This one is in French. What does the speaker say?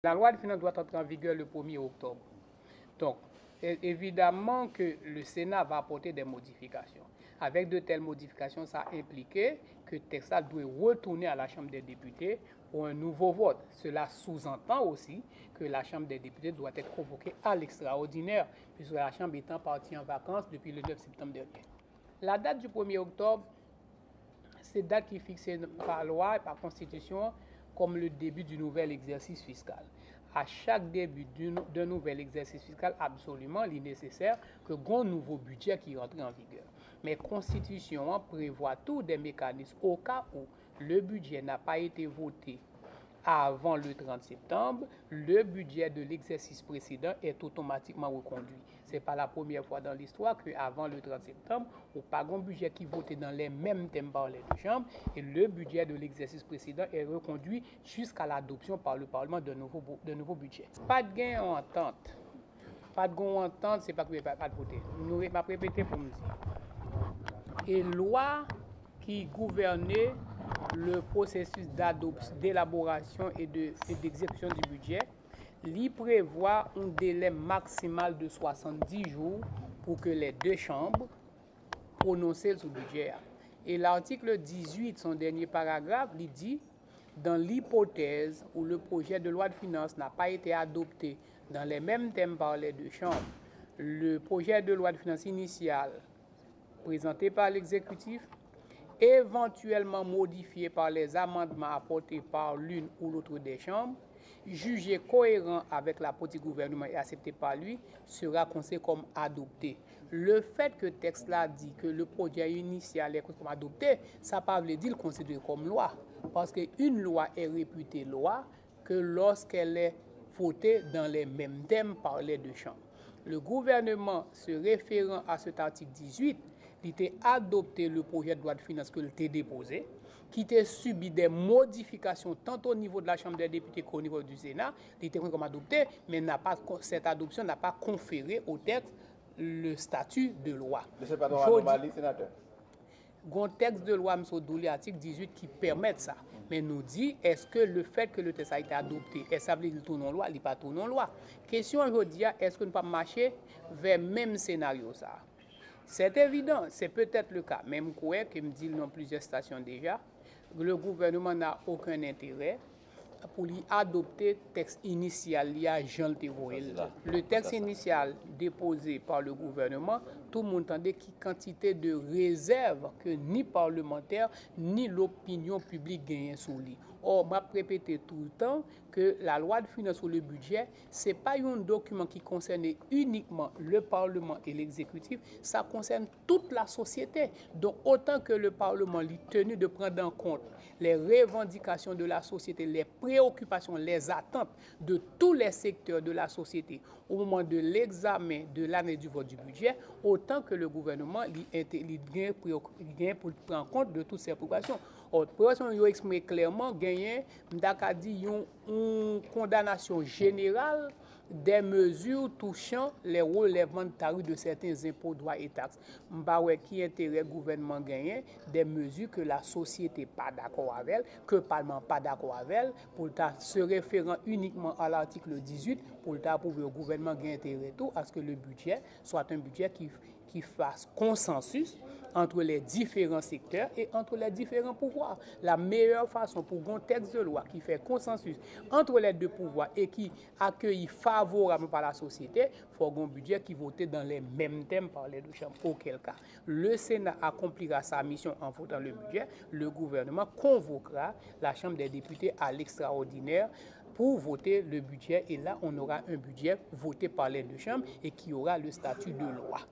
La loi de finances doit entrer en vigueur le 1er octobre. Donc, évidemment que le Sénat va apporter des modifications. Avec de telles modifications, ça impliquait que le texte doit retourner à la Chambre des députés pour un nouveau vote. Cela sous-entend aussi que la Chambre des députés doit être convoquée à l'extraordinaire, puisque la Chambre étant partie en vacances depuis le 9 septembre dernier. La date du 1er octobre, c'est date qui est fixée par loi et par constitution comme le début du nouvel exercice fiscal. À chaque début d'un nouvel exercice fiscal, absolument, il est nécessaire que un nouveau budget qui rentre en vigueur. Mais la Constitution prévoit tous des mécanismes au cas où le budget n'a pas été voté avant le 30 septembre, le budget de l'exercice précédent est automatiquement reconduit. Ce n'est pas la première fois dans l'histoire qu'avant le 30 septembre, on n'a pas un budget qui votait dans les mêmes thèmes par les deux chambres et le budget de l'exercice précédent est reconduit jusqu'à l'adoption par le Parlement d'un nouveau budget. Pas de gain en entente. Pas de gain en entente, c'est pas que pas de voter. Nous vais répéter pour me dire. Et loi qui gouvernait le processus d'élaboration et d'exécution du budget, il prévoit un délai maximal de 70 jours pour que les deux chambres prononcent le budget. Et l'article 18, son dernier paragraphe, il dit, dans l'hypothèse où le projet de loi de finances n'a pas été adopté dans les mêmes thèmes par les deux chambres, le projet de loi de finances initial présenté par l'exécutif, éventuellement modifié par les amendements apportés par l'une ou l'autre des chambres, jugé cohérent avec la politique du gouvernement et accepté par lui, sera considéré comme adopté. Le fait que le texte là dit que le projet initial est comme adopté, ça ne veut pas dire considéré comme loi. Parce qu'une loi est réputée loi que lorsqu'elle est votée dans les mêmes thèmes par les deux chambres. Le gouvernement, se référant à cet article 18, il a adopté le projet de loi de finances que l'était déposé, qui a subi des modifications tant au niveau de la Chambre des députés qu'au niveau du Sénat. Il était comme adopté, mais cette adoption n'a pas conféré au texte le statut de loi. Mais ce n'est pas dans l'anomalie, sénateur. Il y a un texte de loi, M. Douli, article 18, qui permet ça. Mais nous dit, est-ce que le fait que le texte a été adopté, est-ce que ça veut dire qu'il tourne en loi, il n'est pas tourné en loi? Question aujourd'hui, est-ce que nous ne pouvons pas marcher vers le même scénario ça? C'est évident, c'est peut-être le cas. Même quoi, que me dit dans plusieurs stations déjà, le gouvernement n'a aucun intérêt pour lui adopter le texte initial lié à Jean Thévoël. Le texte initial déposé par le gouvernement, tout le monde entendait qu'il y a quantité de réserves que ni parlementaires ni l'opinion publique gagnent sous lui. Or, je répète tout le temps que la loi de finances sur le budget, ce n'est pas un document qui concerne uniquement le Parlement et l'exécutif, ça concerne toute la société. Donc, autant que le Parlement est tenu de prendre en compte les revendications de la société, les préoccupations, les attentes de tous les secteurs de la société au moment de l'examen de l'année du vote du budget, autant que le gouvernement vient pour prendre en compte de toutes ces préoccupations. La préoccupation est exprimée clairement, gagné, une condamnation générale des mesures touchant les relèvements de tarifs de certains impôts, droits et taxes. Qui intérêt gouvernement gagné des mesures que la société pas d'accord avec, que le Parlement pas d'accord avec, pour se référant uniquement à l'article 18, pour approuver le gouvernement gagner intérêt tout à ce que le budget soit un budget qui fasse consensus entre les différents secteurs et entre les différents pouvoirs. La meilleure façon pour un texte de loi qui fait consensus entre les deux pouvoirs et qui accueille favorablement par la société, il faut un budget qui vote dans les mêmes thèmes par les deux chambres. Auquel cas, le Sénat accomplira sa mission en votant le budget, le gouvernement convoquera la Chambre des députés à l'extraordinaire pour voter le budget et là on aura un budget voté par les deux chambres et qui aura le statut de loi.